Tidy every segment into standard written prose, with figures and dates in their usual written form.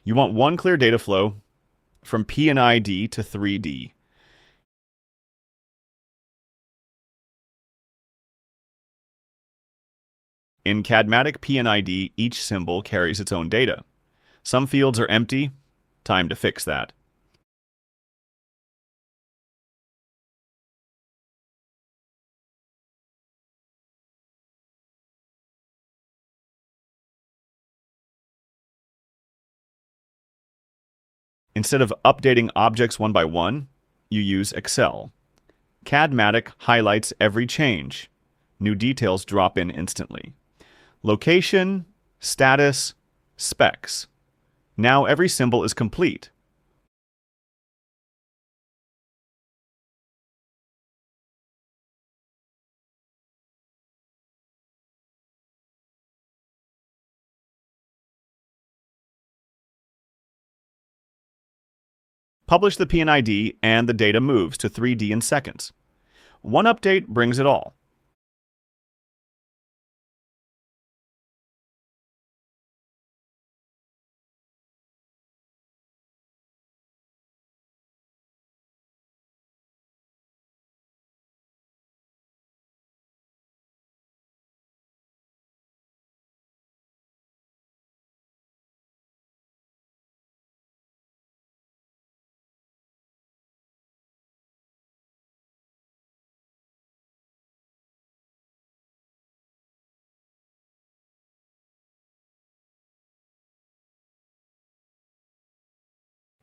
You want one clear data flow from P&ID to 3D. In Cadmatic P&ID, each symbol carries its own data. Some fields are empty. Time to fix that. Instead of updating objects one by one, you use Excel. Cadmatic highlights every change. New details drop in instantly. Location, status, specs. Now every symbol is complete. Publish the P&ID and the data moves to 3D in seconds. One update brings it all.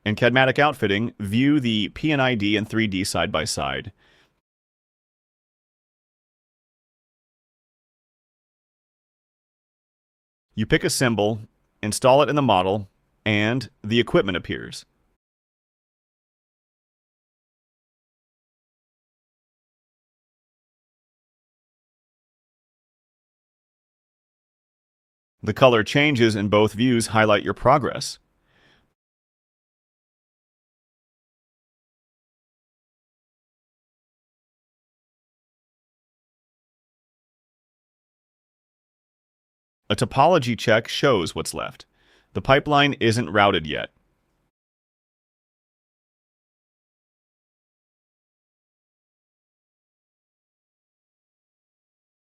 In Cadmatic Outfitting, view the P&ID and 3D side by side. You pick a symbol, install it in the model, and the equipment appears. The color changes in both views highlight your progress. A topology check shows what's left. The pipeline isn't routed yet.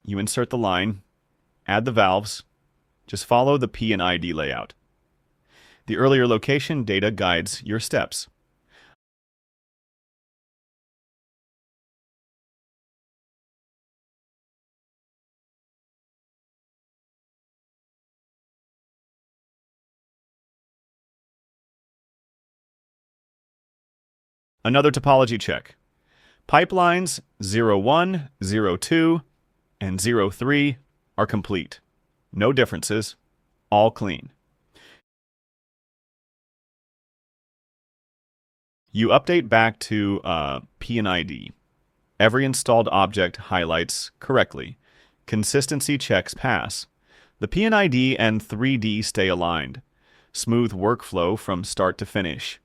You insert the line, add the valves, just follow the P&ID layout. The earlier location data guides your steps. Another topology check. Pipelines 01, 02, and 03 are complete. No differences, all clean. You update back to P&ID. Every installed object highlights correctly. Consistency checks pass. The P&ID and 3D stay aligned. Smooth workflow from start to finish.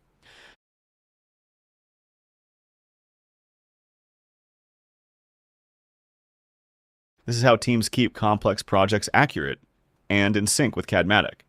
This is how teams keep complex projects accurate and in sync with Cadmatic.